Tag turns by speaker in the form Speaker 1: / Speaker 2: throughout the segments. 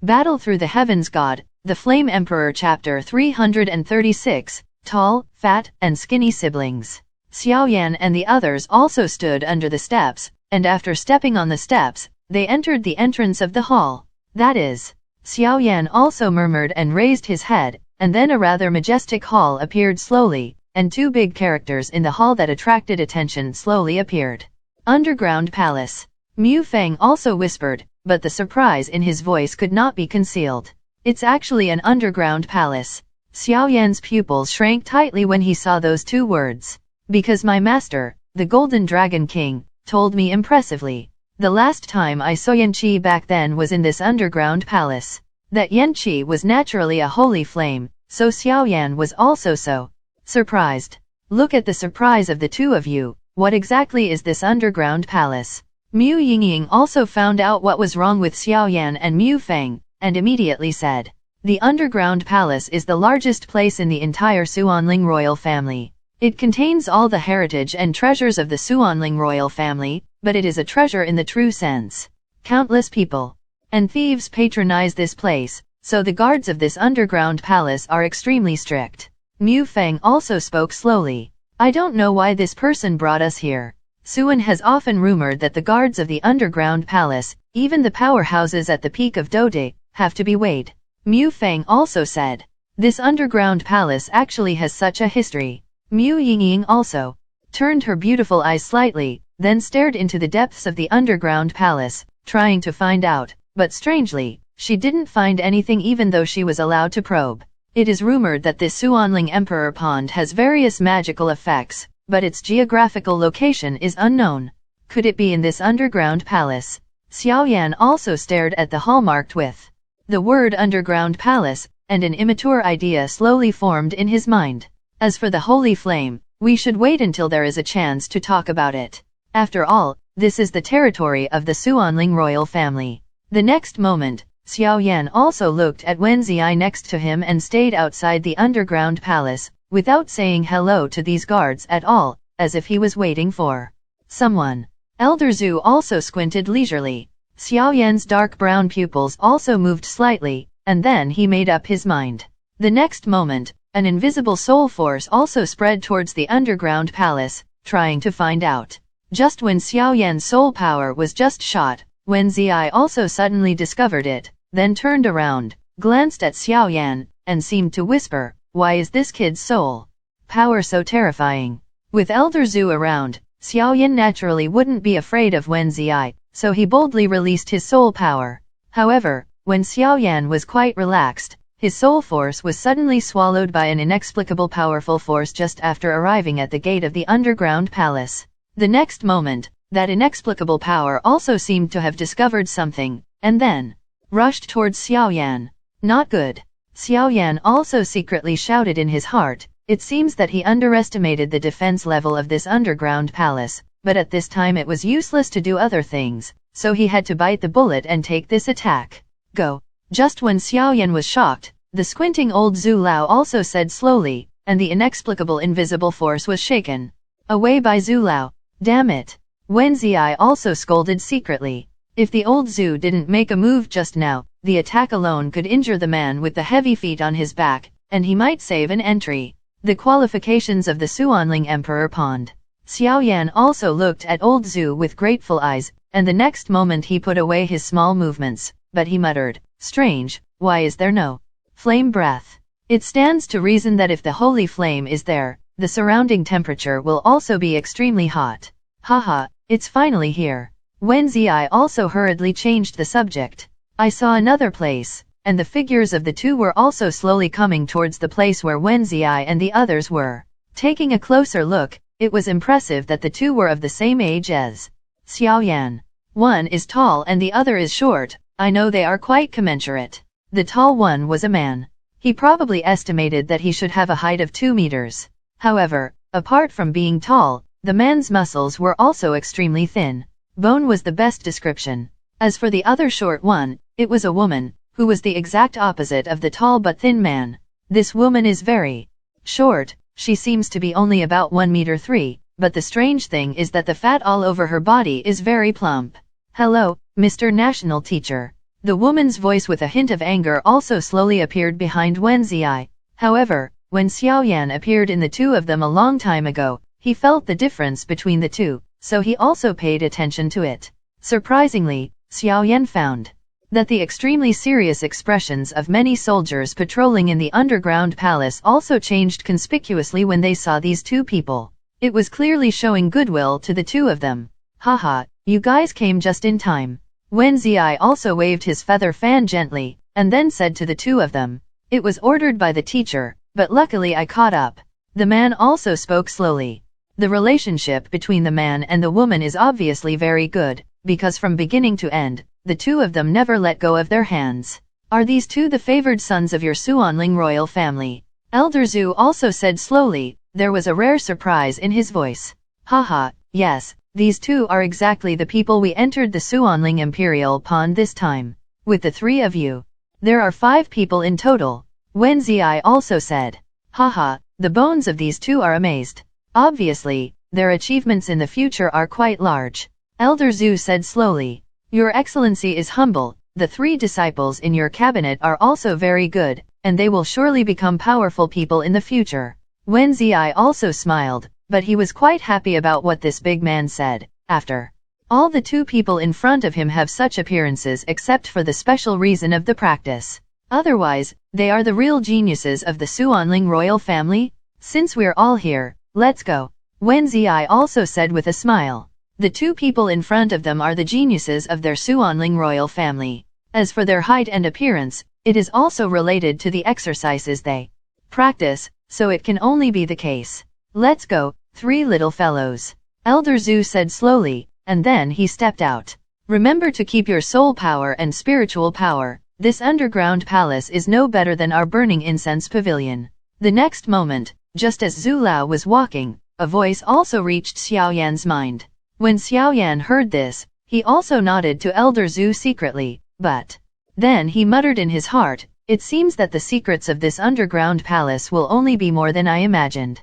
Speaker 1: Battle Through the Heavens God, the Flame Emperor Chapter 336, Tall, Fat, and Skinny Siblings. Xiaoyan and the others also stood under the steps, and after stepping on the steps, they entered the entrance of the hall. That is. Xiaoyan also murmured and raised his head, and then a rather majestic hall appeared slowly, and two big characters in the hall that attracted attention slowly appeared. Underground Palace. Mu Feng also whispered, but the surprise in his voice could not be concealed. It's actually an underground palace. Xiaoyan's pupils shrank tightly when he saw those two words. Because my master, the Golden Dragon King, told me impressively. The last time I saw Yanqi back then was in this underground palace. That Yanqi was naturally a holy flame, so Xiaoyan was also so surprised. Look at the surprise of the two of you. What exactly is this underground palace? Mu Yingying also found out what was wrong with Xiaoyan and Mu Feng, and immediately said, the underground palace is the largest place in the entire Xuanling royal family. It contains all the heritage and treasures of the Xuanling royal family, but it is a treasure in the true sense. Countless people and thieves patronize this place, so the guards of this underground palace are extremely strict. Mu Feng also spoke slowly. I don't know why this person brought us here. Xuan has often rumored that the guards of the underground palace, even the powerhouses at the peak of Dode, have to be weighed. Mu Feng also said, this underground palace actually has such a history. Mu Yingying also turned her beautiful eyes slightly, then stared into the depths of the underground palace, trying to find out, but strangely, she didn't find anything even though she was allowed to probe. It is rumored that this Xuanling Emperor Pond has various magical effects, but its geographical location is unknown. Could it be in this underground palace? Xiaoyan also stared at the hall marked with the word underground palace, and an immature idea slowly formed in his mind. As for the holy flame, we should wait until there is a chance to talk about it. After all, this is the territory of the Xuanling royal family. The next moment, Xiaoyan also looked at Wen Ziyi next to him and stayed outside the underground palace, without saying hello to these guards at all, as if he was waiting for someone. Elder Zhu also squinted leisurely. Xiaoyan's dark brown pupils also moved slightly, and then he made up his mind. The next moment, an invisible soul force also spread towards the underground palace, trying to find out. Just when Xiaoyan's soul power was just shot, Wen Ziyi also suddenly discovered it, then turned around, glanced at Xiaoyan, and seemed to whisper, why is this kid's soul power so terrifying? With Elder Zhu around, Xiaoyan naturally wouldn't be afraid of Wen Ziyi, so he boldly released his soul power. However, when Xiaoyan was quite relaxed, his soul force was suddenly swallowed by an inexplicable powerful force just after arriving at the gate of the underground palace. The next moment, that inexplicable power also seemed to have discovered something, and then rushed towards Xiaoyan. Not good. Xiaoyan also secretly shouted in his heart. It seems that he underestimated the defense level of this underground palace, but at this time it was useless to do other things, so he had to bite the bullet and take this attack. Go. Just when Xiaoyan was shocked, the squinting old Zhu Lao also said slowly, and the inexplicable invisible force was shaken away by Zhu Lao. Damn it. Wen Ziyi also scolded secretly. If the old Zhu didn't make a move just now, the attack alone could injure the man with the heavy feet on his back, and he might save an entry. The qualifications of the Xuanling Emperor Pond. Xiaoyan also looked at old Zhu with grateful eyes, and the next moment he put away his small movements, but he muttered, strange, why is there no flame breath? It stands to reason that if the holy flame is there, the surrounding temperature will also be extremely hot. Haha, it's finally here. Wen Ziyi also hurriedly changed the subject. I saw another place, and the figures of the two were also slowly coming towards the place where Wen Ziyi and the others were. Taking a closer look, it was impressive that the two were of the same age as Xiaoyan. One is tall and the other is short. I know they are quite commensurate. The tall one was a man. He probably estimated that he should have a height of 2 meters. However, apart from being tall, the man's muscles were also extremely thin. Bone was the best description. As for the other short one, it was a woman, who was the exact opposite of the tall but thin man. This woman is very short. She seems to be only about 1 meter 3, but the strange thing is that the fat all over her body is very plump. Hello, Mr. National Teacher. The woman's voice with a hint of anger also slowly appeared behind Wen Ziyi. However, when Xiaoyan appeared in the two of them a long time ago, he felt the difference between the two, so he also paid attention to it. Surprisingly, Xiaoyan found that the extremely serious expressions of many soldiers patrolling in the underground palace also changed conspicuously when they saw these two people. It was clearly showing goodwill to the two of them. Haha, you guys came just in time. Wen Ziyi also waved his feather fan gently, and then said to the two of them, "It was ordered by the teacher, but luckily I caught up." The man also spoke slowly. The relationship between the man and the woman is obviously very good, because from beginning to end, the two of them never let go of their hands. Are these two the favored sons of your Xuanling royal family? Elder Zhu also said slowly. There was a rare surprise in his voice. Haha, yes. These two are exactly the people we entered the Xuanling Imperial Pond this time. With the three of you, there are 5 people in total. Wen Ziyi also said. Haha, the bones of these two are amazed. Obviously, their achievements in the future are quite large. Elder Zhu said slowly. Your Excellency is humble. The 3 disciples in your cabinet are also very good, and they will surely become powerful people in the future. Wen Ziyi also smiled, but he was quite happy about what this big man said. After all, the 2 people in front of him have such appearances except for the special reason of the practice. Otherwise, they are the real geniuses of the Xuanling royal family. Since we're all here, let's go. Wen Ziyi also said with a smile. The 2 people in front of them are the geniuses of their Xuanling royal family. As for their height and appearance, it is also related to the exercises they practice, so it can only be the case. Let's go, 3 little fellows. Elder Zhu said slowly, and then he stepped out. Remember to keep your soul power and spiritual power. This underground palace is no better than our burning incense pavilion. The next moment, just as Zhu Lao was walking, a voice also reached Xiaoyan's mind. When Xiaoyan heard this, he also nodded to Elder Zhu secretly, but then he muttered in his heart, it seems that the secrets of this underground palace will only be more than I imagined.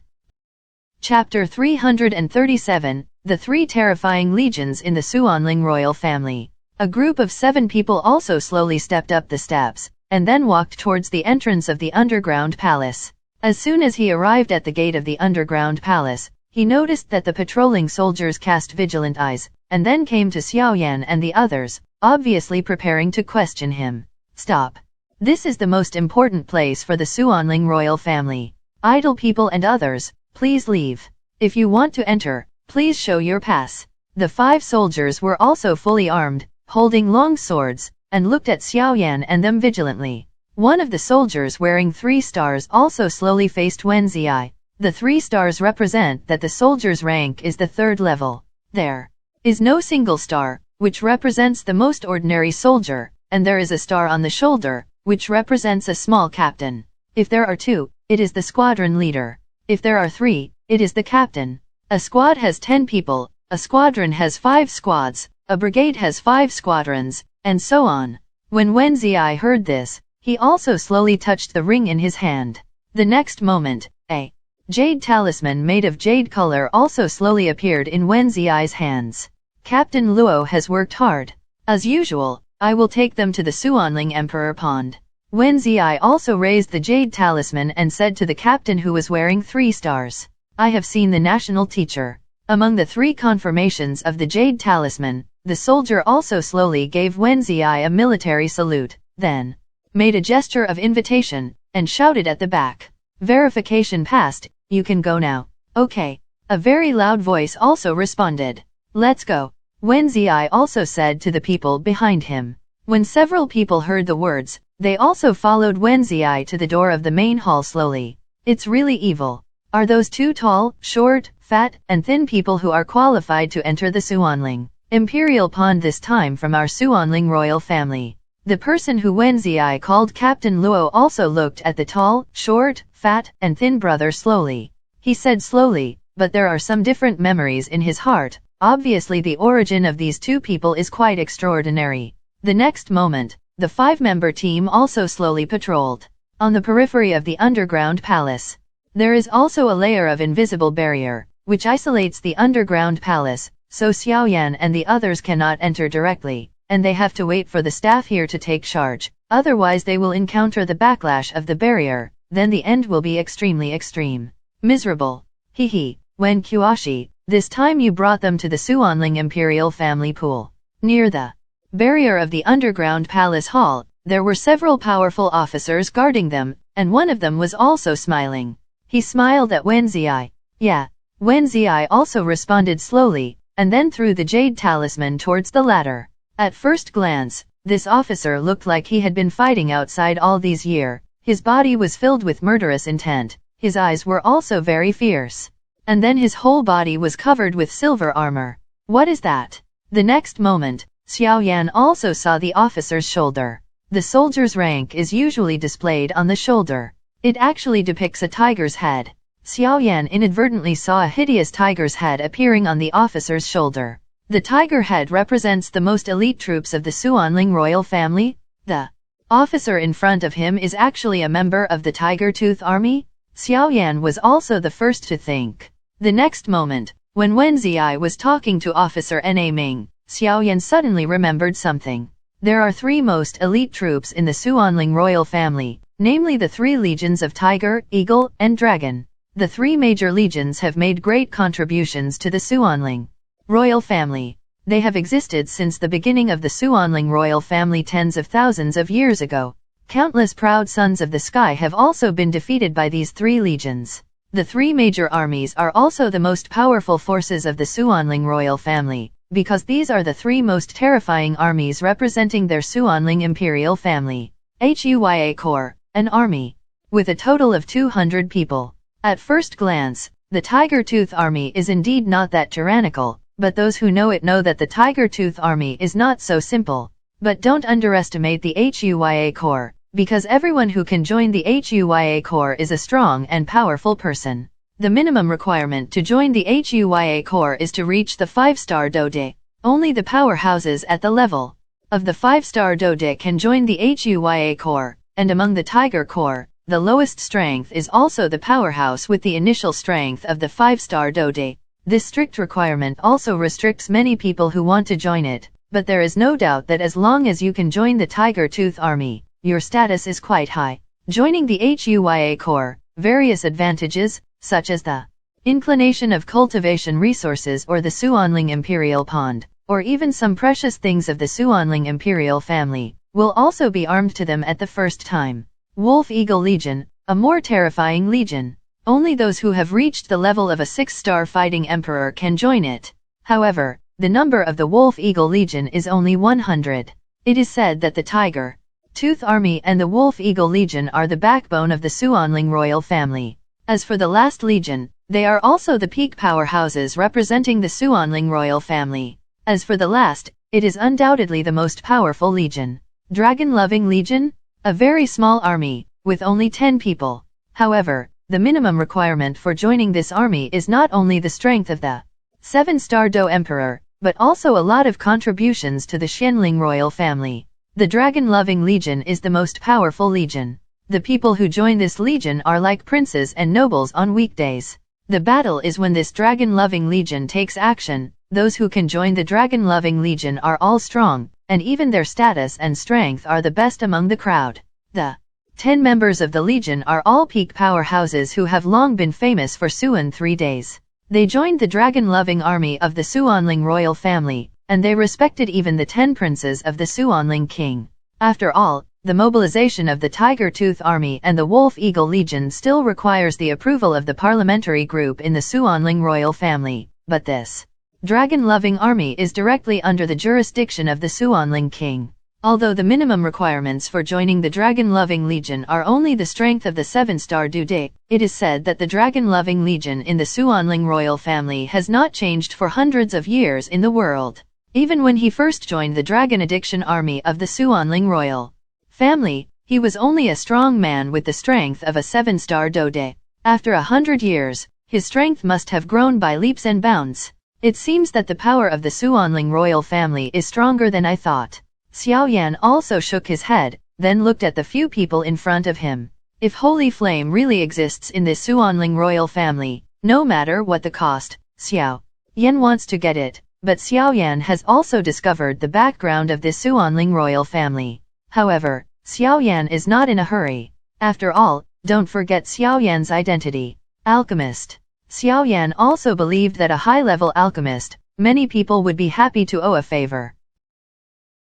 Speaker 1: Chapter 337, The 3 Terrifying Legions in the Xuanling Royal Family. A group of 7 people also slowly stepped up the steps, and then walked towards the entrance of the underground palace. As soon as he arrived at the gate of the underground palace, he noticed that the patrolling soldiers cast vigilant eyes, and then came to Xiaoyan and the others, obviously preparing to question him. Stop. This is the most important place for the Xuanling royal family. Idle people and others, please leave. If you want to enter, please show your pass. The 5 soldiers were also fully armed, holding long swords, and looked at Xiaoyan and them vigilantly. One of the soldiers wearing 3 stars also slowly faced Wen Ziyi. The 3 stars represent that the soldier's rank is the 3rd level. There is no single star, which represents the most ordinary soldier, and there is a star on the shoulder, which represents a small captain. If there are 2, it is the squadron leader. If there are 3, it is the captain. A squad has 10 people, a squadron has 5 squads, a brigade has 5 squadrons, and so on. When Wen Ziyi heard this, he also slowly touched the ring in his hand. The next moment, a jade talisman made of jade color also slowly appeared in Wen Ziyi's hands. Captain Luo has worked hard. As usual, I will take them to the Xuanling Emperor Pond. Wen Ziyi also raised the jade talisman and said to the captain who was wearing 3 stars, I have seen the national teacher. Among the 3 confirmations of the jade talisman, the soldier also slowly gave Wen Ziyi a military salute, then made a gesture of invitation, and shouted at the back. Verification passed, you can go now. Okay. A very loud voice also responded. Let's go. Wen Ziyi also said to the people behind him. When several people heard the words, they also followed Wen Ziyi to the door of the main hall slowly. It's really evil. Are those 2 tall, short, fat, and thin people who are qualified to enter the Xuanling Imperial Pond this time from our Xuanling royal family? The person who Wen Ziyi called Captain Luo also looked at the tall, short, fat, and thin brother slowly. He said slowly, but there are some different memories in his heart. Obviously the origin of these 2 people is quite extraordinary. The next moment, the 5-member team also slowly patrolled. On the periphery of the underground palace, there is also a layer of invisible barrier, which isolates the underground palace, so Xiaoyan and the others cannot enter directly. and they have to wait for the staff here to take charge, otherwise they will encounter the backlash of the barrier, then the end will be extreme. Miserable. Hehe, Wen Kuashi, this time you brought them to the Xuanling Imperial family pool. Near the barrier of the underground palace hall, there were several powerful officers guarding them, and one of them was also smiling. He smiled at Wen Ziyi. Yeah. Wen Ziyi also responded slowly, and then threw the jade talisman towards the ladder. At first glance, this officer looked like he had been fighting outside all these years. His body was filled with murderous intent, his eyes were also very fierce. And then his whole body was covered with silver armor. What is that? The next moment, Xiaoyan also saw the officer's shoulder. The soldier's rank is usually displayed on the shoulder. It actually depicts a tiger's head. Xiaoyan inadvertently saw a hideous tiger's head appearing on the officer's shoulder. The tiger head represents the most elite troops of the Xuanling royal family. The officer in front of him is actually a member of the Tiger Tooth Army. Xiaoyan was also the first to think. The next moment, when Wen Ziyi was talking to Officer Na Ming, Xiaoyan suddenly remembered something. There are three most elite troops in the Xuanling royal family, namely the three legions of Tiger, Eagle, and Dragon. The three major legions have made great contributions to the Xuanling royal family. They have existed since the beginning of the Xuanling royal family tens of thousands of years ago. Countless proud sons of the sky have also been defeated by these three legions. The three major armies are also the most powerful forces of the Xuanling royal family, because these are the three most terrifying armies representing their Xuanling imperial family. Huya Corps, an army with a total of 200 people. At first glance, the Tiger Tooth Army is indeed not that tyrannical, but those who know it know that the Tiger Tooth Army is not so simple. But don't underestimate the Huya Corps, because everyone who can join the Huya Corps is a strong and powerful person. The minimum requirement to join the Huya Corps is to reach the 5-star Dode. Only the powerhouses at the level of the 5-star Dode can join the Huya Corps, and among the Tiger Corps, the lowest strength is also the powerhouse with the initial strength of the 5-star Dode. This strict requirement also restricts many people who want to join it, but there is no doubt that as long as you can join the Tiger Tooth Army, your status is quite high. Joining the Huya Corps, various advantages, such as the inclination of cultivation resources or the Xuanling Imperial Pond, or even some precious things of the Xuanling Imperial family, will also be armed to them at the first time. Wolf Eagle Legion, a more terrifying legion. Only those who have reached the level of a 6-star fighting emperor can join it. However, the number of the Wolf Eagle Legion is only 100. It is said that the Tiger Tooth Army and the Wolf Eagle Legion are the backbone of the Xuanling royal family. As for the last legion, they are also the peak powerhouses representing the Xuanling royal family. As for the last, it is undoubtedly the most powerful legion. Dragon-loving Legion? A very small army, with only 10 people. However, the minimum requirement for joining this army is not only the strength of the 7-star Do Emperor, but also a lot of contributions to the Xianling royal family. The Dragon-loving Legion is the most powerful legion. The people who join this legion are like princes and nobles on weekdays. The battle is when this Dragon-loving Legion takes action. Those who can join the Dragon-loving Legion are all strong, and even their status and strength are the best among the crowd. The 10 members of the Legion are all peak powerhouses who have long been famous for Xuan 3 days. They joined the dragon-loving army of the Xuanling royal family, and they respected even the 10 princes of the Xuanling king. After all, the mobilization of the Tiger Tooth Army and the Wolf Eagle Legion still requires the approval of the parliamentary group in the Xuanling royal family, but this dragon-loving army is directly under the jurisdiction of the Xuanling king. Although the minimum requirements for joining the Dragon-loving Legion are only the strength of the 7-star Dude, it is said that the Dragon-loving Legion in the Xuanling royal family has not changed for hundreds of years in the world. Even when he first joined the Dragon Addiction Army of the Xuanling royal family, he was only a strong man with the strength of a 7-star Dude. After 100 years, his strength must have grown by leaps and bounds. It seems that the power of the Xuanling royal family is stronger than I thought. Xiaoyan also shook his head, then looked at the few people in front of him. If holy flame really exists in this Xuanling royal family, no matter what the cost, Xiaoyan wants to get it, but Xiaoyan has also discovered the background of this Xuanling royal family. However, Xiaoyan is not in a hurry. After all, don't forget Xiaoyan's identity. Alchemist. Xiaoyan also believed that a high-level alchemist, many people would be happy to owe a favor.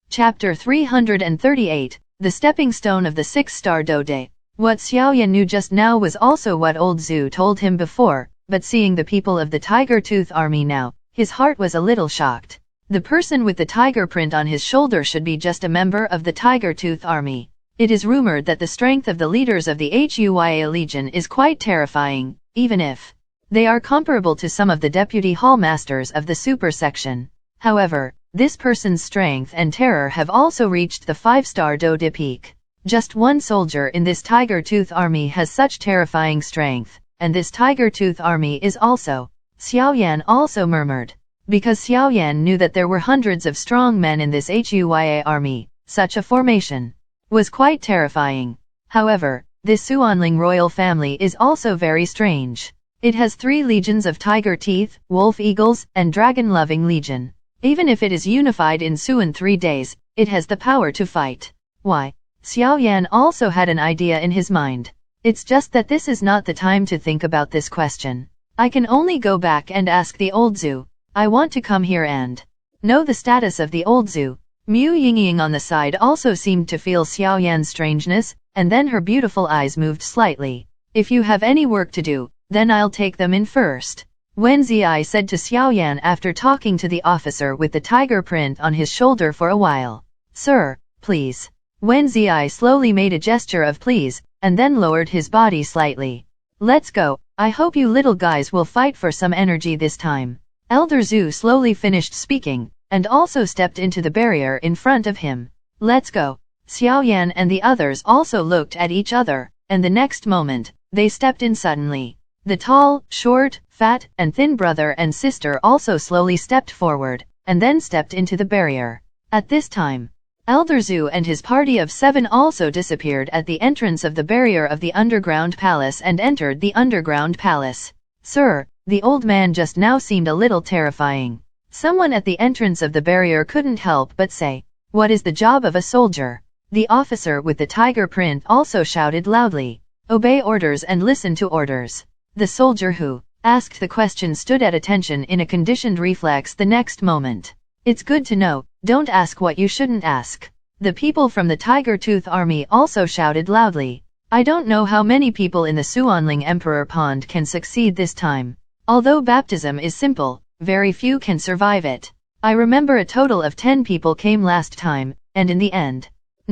Speaker 1: Chapter 338, The Stepping Stone of the 6-Star Dode. What Xiaoyan knew just now was also what old Zhu told him before, but seeing the people of the Tiger Tooth Army now, his heart was a little shocked. The person with the tiger print on his shoulder should be just a member of the Tiger Tooth Army. It is rumored that the strength of the leaders of the Huaya Legion is quite terrifying, even if they are comparable to some of the deputy hall masters of the super section. However, this person's strength and terror have also reached the 5-star Dode peak. Just one soldier in this Tiger Tooth Army has such terrifying strength, and this Tiger Tooth Army is also. Xiaoyan also murmured. Because Xiaoyan knew that there were hundreds of strong men in this Huaya army, such a formation was quite terrifying. However, this Xuanling royal family is also very strange. It has 3 legions of tiger teeth, wolf eagles, and dragon-loving legion. Even if it is unified in Xuan 3 days, it has the power to fight. Why? Xiaoyan also had an idea in his mind. It's just that this is not the time to think about this question. I can only go back and ask the old Zhu. I want to come here and know the status of the old Zhu. Mu Yingying on the side also seemed to feel Xiaoyan's strangeness, and then her beautiful eyes moved slightly. If you have any work to do, then I'll take them in first. Wen Ziyi said to Xiaoyan after talking to the officer with the tiger print on his shoulder for a while. Sir, please. Wen Ziyi slowly made a gesture of please, and then lowered his body slightly. Let's go. I hope you little guys will fight for some energy this time. Elder Zhu slowly finished speaking, and also stepped into the barrier in front of him. Let's go. Xiaoyan and the others also looked at each other, and the next moment, they stepped in suddenly. The tall, short, fat, and thin brother and sister also slowly stepped forward, and then stepped into the barrier. At this time, Elder Zhu and his party of 7 also disappeared at the entrance of the barrier of the underground palace and entered the underground palace. Sir, the old man just now seemed a little terrifying. Someone at the entrance of the barrier couldn't help but say, "What is the job of a soldier?" The officer with the tiger print also shouted loudly, "Obey orders and listen to orders." The soldier who asked the question stood at attention in a conditioned reflex the next moment. It's good to know, don't ask what you shouldn't ask. The people from the Tiger Tooth Army also shouted loudly. I don't know how many people in the Xuanling Emperor Pond can succeed this time. Although baptism is simple, very few can survive it. I remember a total of 10 people came last time, and in the end,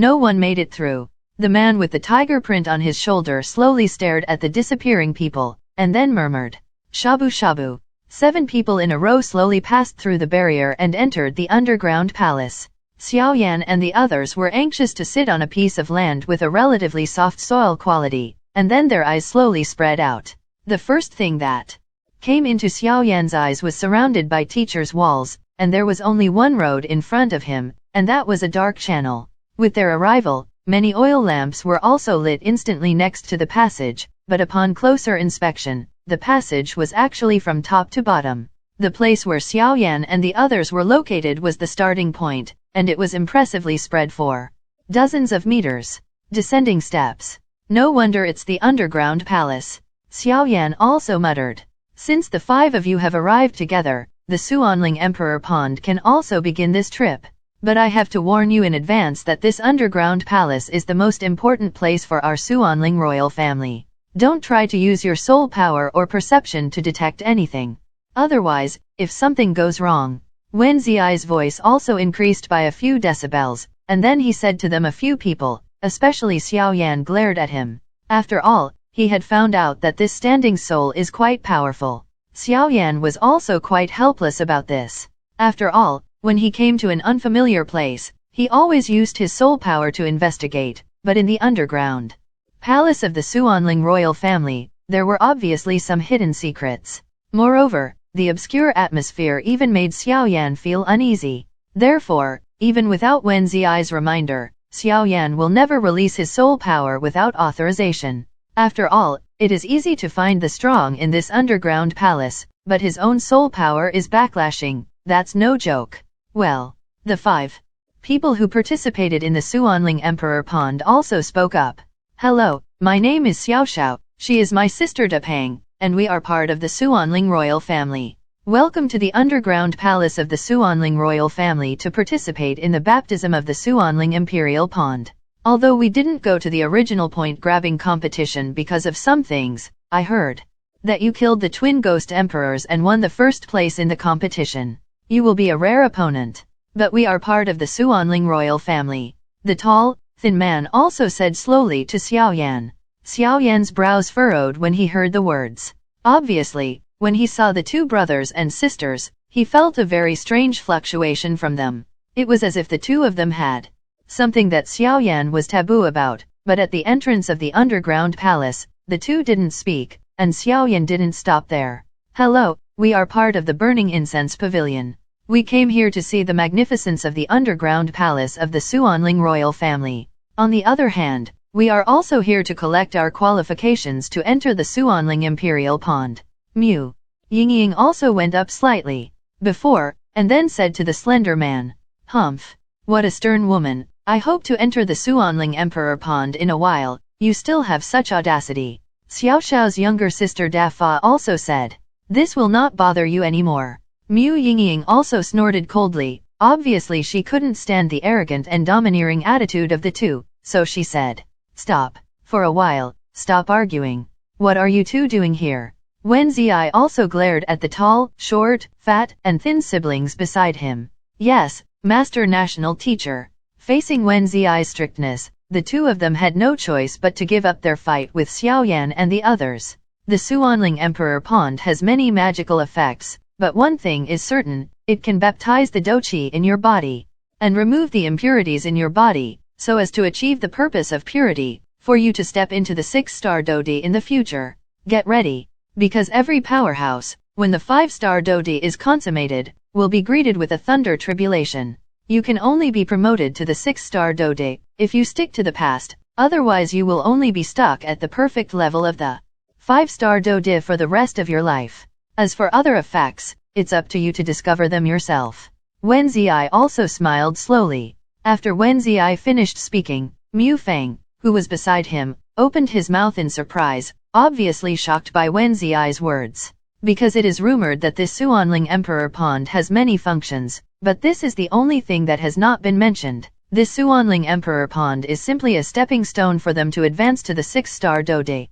Speaker 1: no one made it through. The man with the tiger print on his shoulder slowly stared at the disappearing people, and then murmured, "Shabu shabu." 7 people in a row slowly passed through the barrier and entered the underground palace. Xiaoyan and the others were anxious to sit on a piece of land with a relatively soft soil quality, and then their eyes slowly spread out. The first thing that came into Xiaoyan's eyes was surrounded by teachers' walls, and there was only one road in front of him, and that was a dark channel. With their arrival, many oil lamps were also lit instantly next to the passage, but upon closer inspection, the passage was actually from top to bottom. The place where Xiaoyan and the others were located was the starting point, and it was impressively spread for dozens of meters. Descending steps. No wonder it's the underground palace. Xiaoyan also muttered. Since the 5 of you have arrived together, the Xuanling Emperor Pond can also begin this trip. But I have to warn you in advance that this underground palace is the most important place for our Xuanling royal family. Don't try to use your soul power or perception to detect anything. Otherwise, if something goes wrong. Wen Ziyi's voice also increased by a few decibels, and then he said to them a few people, especially Xiaoyan glared at him. After all, he had found out that this standing soul is quite powerful. Xiaoyan was also quite helpless about this. After all, when he came to an unfamiliar place, he always used his soul power to investigate, but in the underground palace of the Xuanling royal family, there were obviously some hidden secrets. Moreover, the obscure atmosphere even made Xiaoyan feel uneasy. Therefore, even without Wen Ziyi's reminder, Xiaoyan will never release his soul power without authorization. After all, it is easy to find the strong in this underground palace, but his own soul power is backlashing, that's no joke. Well, the 5 people who participated in the Xuanling Emperor Pond also spoke up. Hello, my name is Xiao. She is my sister Doupang, and we are part of the Xuanling royal family. Welcome to the underground palace of the Xuanling royal family to participate in the baptism of the Xuanling Imperial Pond. Although we didn't go to the original point-grabbing competition because of some things, I heard that you killed the twin ghost emperors and won the first place in the competition. You will be a rare opponent. But we are part of the Xuanling royal family. The tall, thin man also said slowly to Xiaoyan. Xiaoyan's brows furrowed when he heard the words. Obviously, when he saw the 2 brothers and sisters, he felt a very strange fluctuation from them. It was as if the 2 of them had something that Xiaoyan was taboo about, but at the entrance of the underground palace, the 2 didn't speak, and Xiaoyan didn't stop there. Hello, we are part of the Burning Incense Pavilion. We came here to see the magnificence of the underground palace of the Xuanling royal family. On the other hand, we are also here to collect our qualifications to enter the Xuanling Imperial Pond. Mew. Yingying also went up slightly before, and then said to the slender man. Humph. What a stern woman. I hope to enter the Xuanling Emperor Pond in a while. You still have such audacity. Xiao Xiao's younger sister Dafa also said. This will not bother you anymore. Mew Yingying also snorted coldly. Obviously she couldn't stand the arrogant and domineering attitude of the 2, so she said. Stop. For a while, stop arguing. What are you 2 doing here? Wen Ziyi also glared at the tall, short, fat, and thin siblings beside him. Yes, Master National Teacher. Facing Wen Ziyi's strictness, the 2 of them had no choice but to give up their fight with Xiaoyan and the others. The Xuanling Emperor Pond has many magical effects, but one thing is certain, it can baptize the douqi in your body, and remove the impurities in your body, so as to achieve the purpose of purity, for you to step into the 6-star Dodi in the future. Get ready, because every powerhouse, when the 5-star Dodi is consummated, will be greeted with a thunder tribulation. You can only be promoted to the 6-star Dodi if you stick to the past, otherwise you will only be stuck at the perfect level of the 5-star Dodi for the rest of your life. As for other effects, it's up to you to discover them yourself. Wen Ziyi also smiled slowly. After Wen Ziyi finished speaking, Mu Feng, who was beside him, opened his mouth in surprise, obviously shocked by Wen Ziyi's words. Because it is rumored that this Xuanling Emperor Pond has many functions, but this is the only thing that has not been mentioned. This Xuanling Emperor Pond is simply a stepping stone for them to advance to the 6-star Dodi.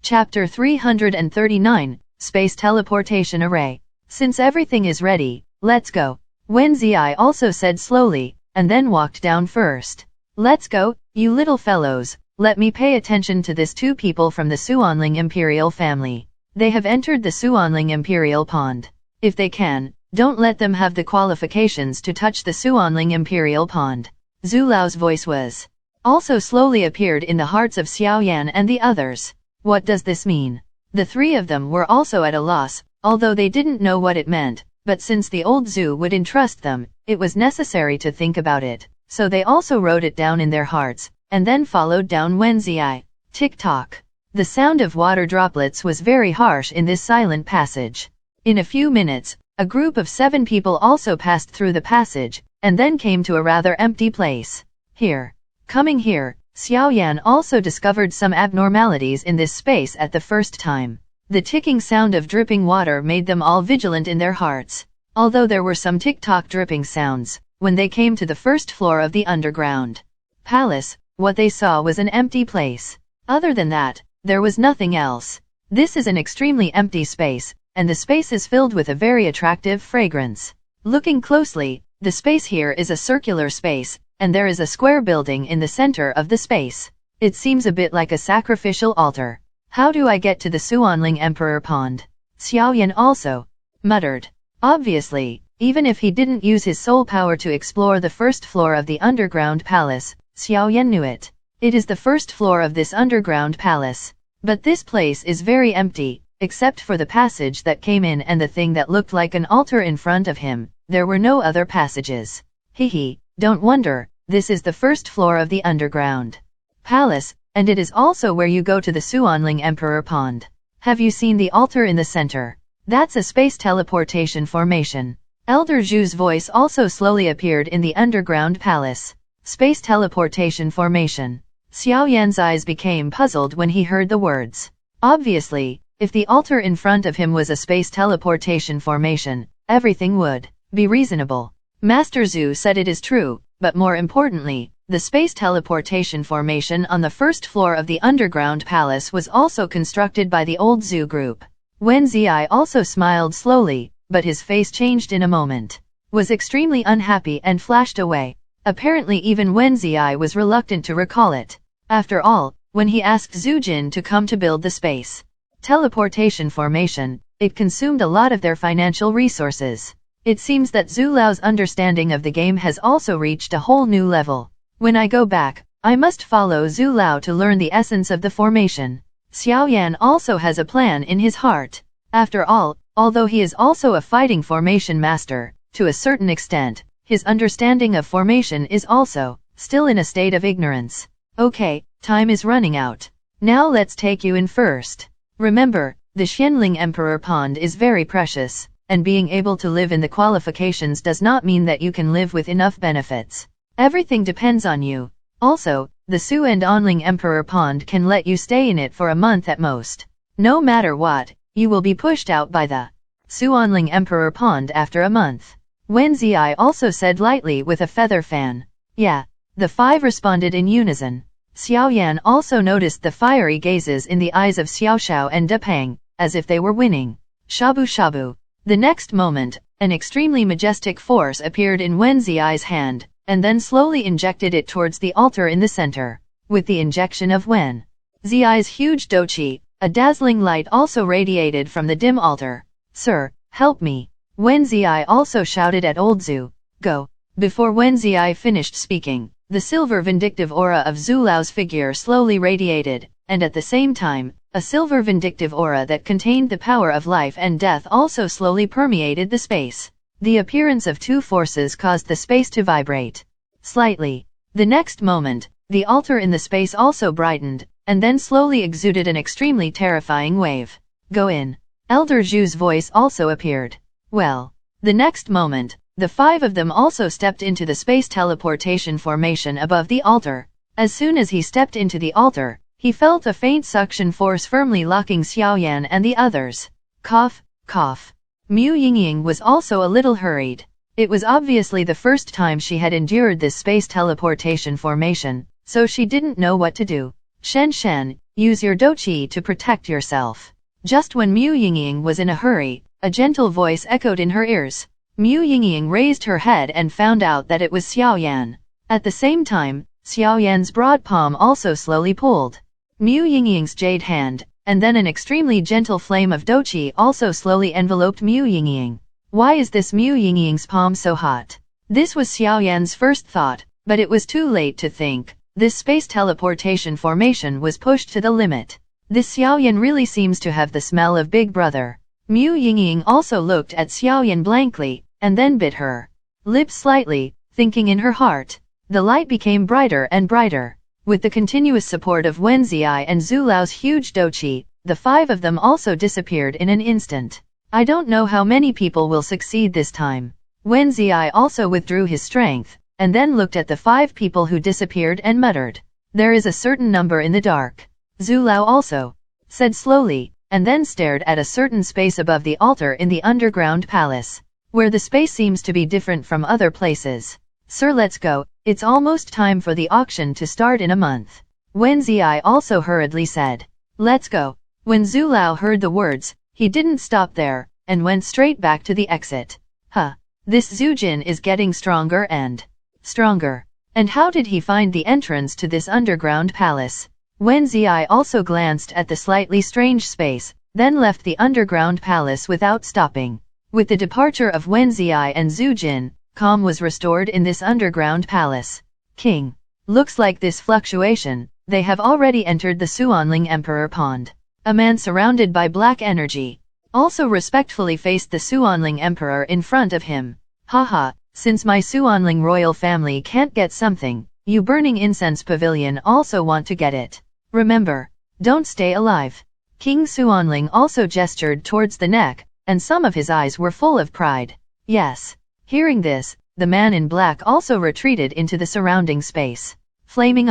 Speaker 1: Chapter 339, Space Teleportation Array. Since everything is ready, let's go. Wen Ziyi also said slowly, and then walked down first. Let's go, you little fellows. Let me pay attention to this 2 people from the Xuanling Imperial family. They have entered the Xuanling Imperial Pond. If they can, don't let them have the qualifications to touch the Xuanling Imperial Pond. Zhu Lao's voice was also slowly appeared in the hearts of Xiaoyan and the others. What does this mean? The 3 of them were also at a loss, although they didn't know what it meant, but since the old Zhu would entrust them, it was necessary to think about it, so they also wrote it down in their hearts, and then followed down Wen Ziyi. Tick-tock. The sound of water droplets was very harsh in this silent passage. In a few minutes, a group of 7 people also passed through the passage, and then came to a rather empty place. Here. Coming here, Xiaoyan also discovered some abnormalities in this space at the first time. The ticking sound of dripping water made them all vigilant in their hearts. Although there were some tick-tock dripping sounds, when they came to the first floor of the underground palace, what they saw was an empty place. Other than that, there was nothing else. This is an extremely empty space, and the space is filled with a very attractive fragrance. Looking closely, the space here is a circular space, and there is a square building in the center of the space. It seems a bit like a sacrificial altar. How do I get to the Xuanling Emperor Pond? Xiaoyan also muttered. Obviously, even if he didn't use his soul power to explore the first floor of the underground palace, Xiaoyan knew it. It is the first floor of this underground palace. But this place is very empty, except for the passage that came in and the thing that looked like an altar in front of him. There were no other passages. Hehe, don't wonder, this is the first floor of the underground palace, and it is also where you go to the Xuanling Emperor Pond. Have you seen the altar in the center? That's a space teleportation formation. Elder Zhu's voice also slowly appeared in the underground palace. Space teleportation formation. Xiaoyan's eyes became puzzled when he heard the words. Obviously, if the altar in front of him was a space teleportation formation, everything would be reasonable. Master Zhu said it is true, but more importantly, the space teleportation formation on the first floor of the underground palace was also constructed by the old Zhu group. Wen Ziyai also smiled slowly, but his face changed in a moment. Was extremely unhappy and flashed away. Apparently even Wen Ziyai was reluctant to recall it. After all, when he asked Zhu Jin to come to build the space teleportation formation, it consumed a lot of their financial resources. It seems that Zhu Lao's understanding of the game has also reached a whole new level. When I go back, I must follow Zhu Lao to learn the essence of the formation. Xiaoyan also has a plan in his heart. After all, although he is also a fighting formation master, to a certain extent, his understanding of formation is also still in a state of ignorance. Okay, time is running out. Now let's take you in first. Remember, the Xianling Emperor Pond is very precious, and being able to live in the qualifications does not mean that you can live with enough benefits. Everything depends on you. Also, the Su and Onling Emperor Pond can let you stay in it for a month at most. No matter what, you will be pushed out by the Su Onling Emperor Pond after a month. Wen Ziyai also said lightly with a feather fan. Yeah. The five responded in unison. Xiaoyan also noticed the fiery gazes in the eyes of Xiaoxiao and Depang, as if they were winning. Shabu shabu. The next moment, an extremely majestic force appeared in Wen Ziyai's hand, and then slowly injected it towards the altar in the center. With the injection of Wen Ziyai's huge douqi, a dazzling light also radiated from the dim altar. Sir, help me. Wen Ziyai also shouted at old Zhu. Go. Before Wen Ziyai finished speaking, the silver vindictive aura of Zhu Lao's figure slowly radiated, and at the same time, a silver vindictive aura that contained the power of life and death also slowly permeated the space. The appearance of two forces caused the space to vibrate slightly. The next moment, the altar in the space also brightened, and then slowly exuded an extremely terrifying wave. Go in. Elder Zhu's voice also appeared. Well, the next moment, the five of them also stepped into the space teleportation formation above the altar. As soon as he stepped into the altar, he felt a faint suction force firmly locking Xiaoyan and the others. Cough, cough. Mu Yingying was also a little hurried. It was obviously the first time she had endured this space teleportation formation, so she didn't know what to do. Shen Shen, use your douqi to protect yourself. Just when Mu Yingying was in a hurry, a gentle voice echoed in her ears. Mu Yingying raised her head and found out that it was Xiaoyan. At the same time, Xiaoyan's broad palm also slowly pulled Mu Yingying's jade hand, and then an extremely gentle flame of douqi also slowly enveloped Mu Yingying. Why is this Mu Yingying's palm so hot? This was Xiaoyan's first thought, but it was too late to think. This space teleportation formation was pushed to the limit. This Xiaoyan really seems to have the smell of Big Brother. Mu Yingying also looked at Xiaoyan blankly, and then bit her lips slightly, thinking in her heart. The light became brighter and brighter. With the continuous support of Wen Ziyai and Zhu Lao's huge douqi, the five of them also disappeared in an instant. I don't know how many people will succeed this time. Wen Ziyai also withdrew his strength, and then looked at the five people who disappeared and muttered. There is a certain number in the dark. Zhu Lao also said slowly, and then stared at a certain space above the altar in the underground palace, where the space seems to be different from other places. Sir, let's go, it's almost time for the auction to start in a month. Wen Ziyai also hurriedly said. Let's go. When Zhu Lao heard the words, he didn't stop there, and went straight back to the exit. Huh. This Zhu Jin is getting stronger and stronger. And how did he find the entrance to this underground palace? Wen Ziyai also glanced at the slightly strange space, then left the underground palace without stopping. With the departure of Wen Ziyai and Zhu Jin, calm was restored in this underground palace. King. Looks like this fluctuation, they have already entered the Suanling Emperor Pond. A man surrounded by black energy also respectfully faced the Suanling Emperor in front of him. Haha, since my Suanling royal family can't get something, you Burning Incense Pavilion also want to get it. Remember, don't stay alive. King Suanling also gestured towards the neck, and some of his eyes were full of pride. Yes. Hearing this, the man in black also retreated into the surrounding space. Flaming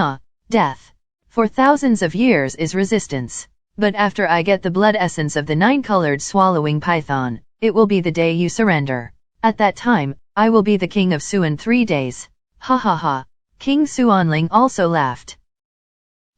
Speaker 1: death. For thousands of years is resistance. But after I get the blood essence of the 9-colored swallowing python, it will be the day you surrender. At that time, I will be the king of Suan 3 days. Ha ha ha. King Xuanling also laughed.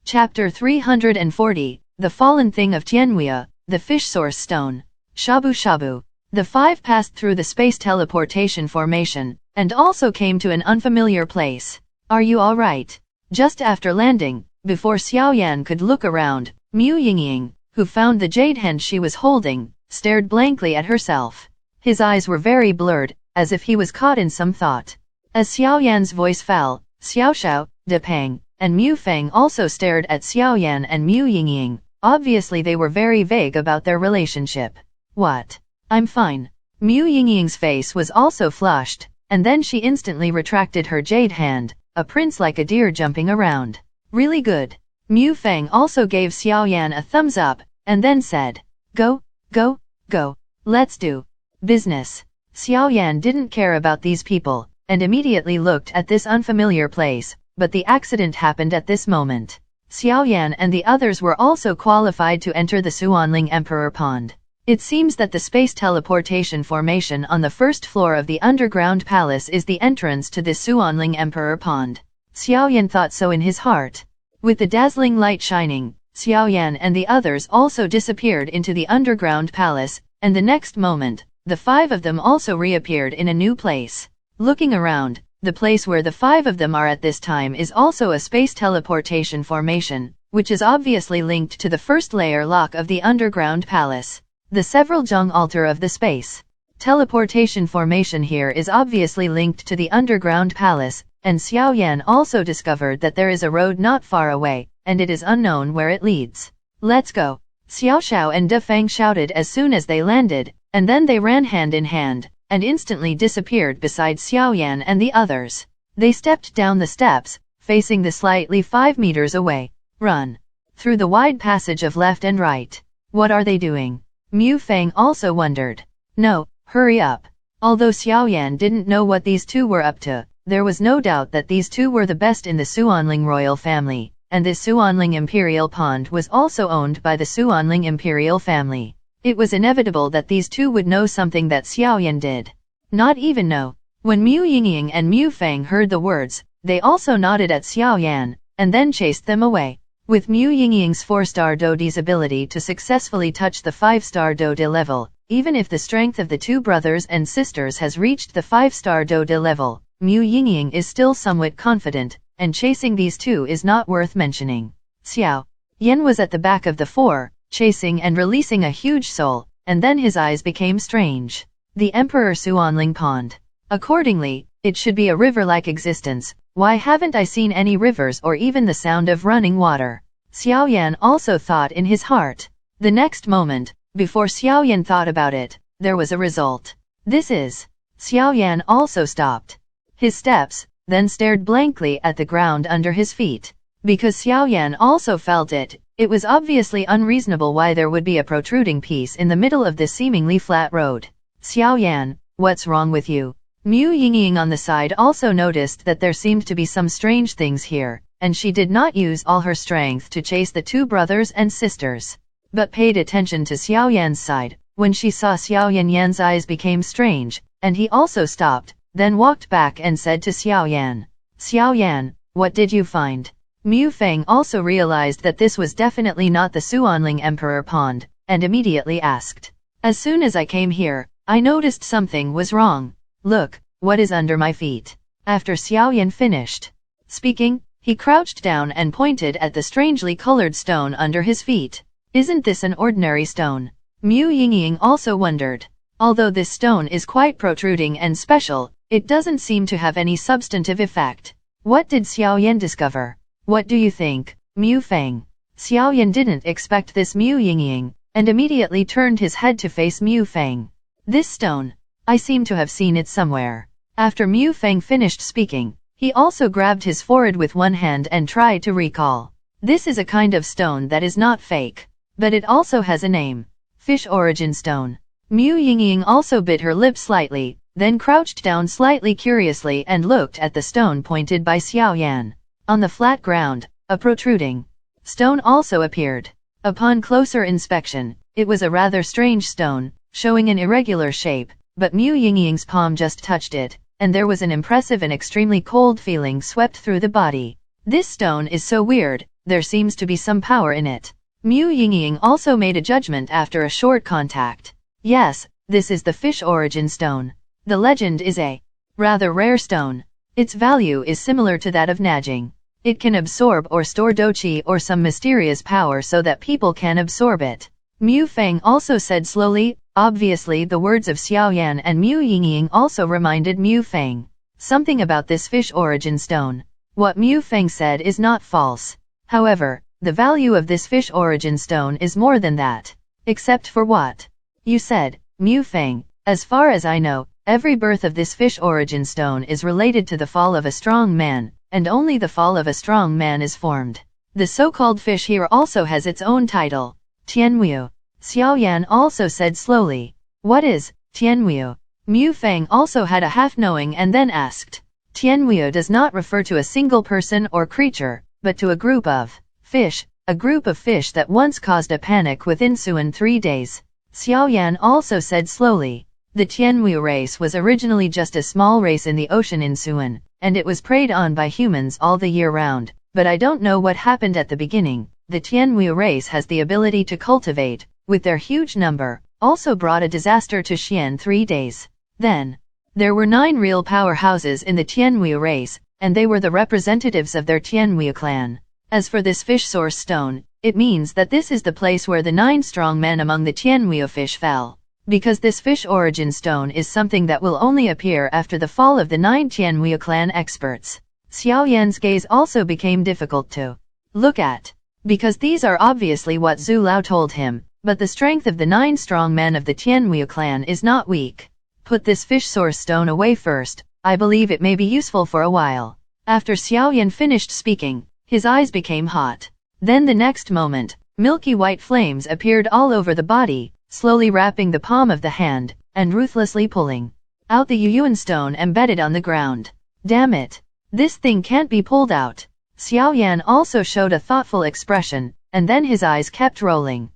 Speaker 1: Chapter 340, The Fallen Thing of Tianhua, the Fish Source Stone. Shabu Shabu. The 5 passed through the space teleportation formation, and also came to an unfamiliar place. Are you alright? Just after landing, before Xiaoyan could look around, Mu Yingying, who found the jade hand she was holding, stared blankly at herself. His eyes were very blurred, as if he was caught in some thought. As Xiaoyan's voice fell, Xiaoxiao, De Pang, and Mu Feng also stared at Xiaoyan and Mu Yingying. Obviously they were very vague about their relationship. What? I'm fine. Mu Yingying's face was also flushed, and then she instantly retracted her jade hand, a prince like a deer jumping around. Really good. Mu Feng also gave Xiaoyan a thumbs up, and then said, Go, go, go. Let's do business. Xiaoyan didn't care about these people, and immediately looked at this unfamiliar place, but the accident happened at this moment. Xiaoyan and the others were also qualified to enter the Xuanling Emperor Pond. It seems that the space teleportation formation on the first floor of the underground palace is the entrance to this Xuanling Emperor Pond. Xiaoyan thought so in his heart. With the dazzling light shining, Xiaoyan and the others also disappeared into the underground palace, and the next moment, the 5 of them also reappeared in a new place. Looking around, the place where the 5 of them are at this time is also a space teleportation formation, which is obviously linked to the first layer lock of the underground palace. The several Zheng altar of the space teleportation formation here is obviously linked to the underground palace, and Xiaoyan also discovered that there is a road not far away, and it is unknown where it leads. Let's go. Xiaoxiao and De Fang shouted as soon as they landed, and then they ran hand in hand, and instantly disappeared beside Xiaoyan and the others. They stepped down the steps, facing the slightly 5 meters away. Run. Through the wide passage of left and right. What are they doing? Mu Feng also wondered. No, hurry up. Although Xiaoyan didn't know what these 2 were up to, there was no doubt that these 2 were the best in the Xuanling royal family, and this Xuanling Imperial Pond was also owned by the Xuanling Imperial family. It was inevitable that these 2 would know something that Xiaoyan did not even know. When Mu Yingying and Mu Feng heard the words, they also nodded at Xiaoyan, and then chased them away. With Mu Yingying's 4-star Dodi's ability to successfully touch the 5-star Dodi level, even if the strength of the 2 brothers and sisters has reached the 5-star Dodi level, Mu Yingying is still somewhat confident, and chasing these 2 is not worth mentioning. Xiaoyan was at the back of the 4, chasing and releasing a huge soul, and then his eyes became strange. The Emperor Xuanling Pond. Accordingly, it should be a river-like existence. Why haven't I seen any rivers or even the sound of running water? Xiaoyan also thought in his heart. The next moment, before Xiaoyan thought about it, there was a result. This is. Xiaoyan also stopped his steps, then stared blankly at the ground under his feet. Because Xiaoyan also felt it, it was obviously unreasonable why there would be a protruding piece in the middle of this seemingly flat road. Xiaoyan, what's wrong with you? Mu Yingying on the side also noticed that there seemed to be some strange things here, and she did not use all her strength to chase the 2 brothers and sisters, but paid attention to Xiaoyan's side. When she saw Xiaoyan's eyes became strange, and he also stopped, then walked back and said to Xiaoyan, Xiaoyan, what did you find? Mu Feng also realized that this was definitely not the Xuanling Emperor Pond, and immediately asked. As soon as I came here, I noticed something was wrong. Look, what is under my feet? After Xiaoyan finished speaking, he crouched down and pointed at the strangely colored stone under his feet. Isn't this an ordinary stone? Mu Yingying also wondered. Although this stone is quite protruding and special, it doesn't seem to have any substantive effect. What did Xiaoyan discover? What do you think, Mu Feng? Xiaoyan didn't expect this Mu Yingying, and immediately turned his head to face Mu Feng. This stone. I seem to have seen it somewhere. After Mu Feng finished speaking, he also grabbed his forehead with one hand and tried to recall. This is a kind of stone that is not fake, but it also has a name. Fish origin stone. Mu Yingying also bit her lip slightly, then crouched down slightly curiously and looked at the stone pointed by Xiaoyan. On the flat ground, a protruding stone also appeared. Upon closer inspection, it was a rather strange stone, showing an irregular shape, but Mu Yingying's palm just touched it, and there was an impressive and extremely cold feeling swept through the body. This stone is so weird, there seems to be some power in it. Mu Yingying also made a judgment after a short contact. Yes, this is the fish origin stone. The legend is a rather rare stone. Its value is similar to that of Najing. It can absorb or store douqi or some mysterious power so that people can absorb it. Mu Feng also said slowly. Obviously the words of Xiaoyan and Mu Yingying also reminded Mu Feng something about this fish origin stone. What Mu Feng said is not false. However, the value of this fish origin stone is more than that. Except for what you said, Mu Feng. As far as I know, every birth of this fish origin stone is related to the fall of a strong man, and only the fall of a strong man is formed. The so-called fish here also has its own title, Tianwu. Xiaoyan also said slowly. What is Tianwu? Mu Feng also had a half-knowing and then asked. Tianwu does not refer to a single person or creature, but to a group of fish, a group of fish that once caused a panic within Suan 3 days. Xiaoyan also said slowly. The Tianwu race was originally just a small race in the ocean in Suan, and it was preyed on by humans all the year round, but I don't know what happened at the beginning. The Tianwu race has the ability to cultivate, with their huge number, also brought a disaster to Xian 3 days. Then, there were 9 real powerhouses in the Tianwu race, and they were the representatives of their Tianwu clan. As for this fish source stone, it means that this is the place where the 9 strong men among the Tianwu fish fell. Because this fish origin stone is something that will only appear after the fall of the 9 Tianwu clan experts. Xiaoyan's gaze also became difficult to look at. Because these are obviously what Zhu Lao told him, but the strength of the 9 strong men of the Tianwu clan is not weak. Put this fish source stone away first, I believe it may be useful for a while. After Xiaoyan finished speaking, his eyes became hot. Then the next moment, milky white flames appeared all over the body, slowly wrapping the palm of the hand, and ruthlessly pulling out the Yuyuan stone embedded on the ground. Damn it! This thing can't be pulled out. Xiaoyan also showed a thoughtful expression, and then his eyes kept rolling.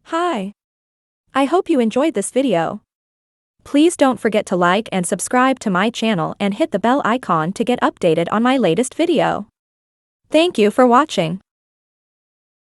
Speaker 2: Hi! I hope you enjoyed this video. Please don't forget to like and subscribe to my channel and hit the bell icon to get updated on my latest video. Thank you for watching.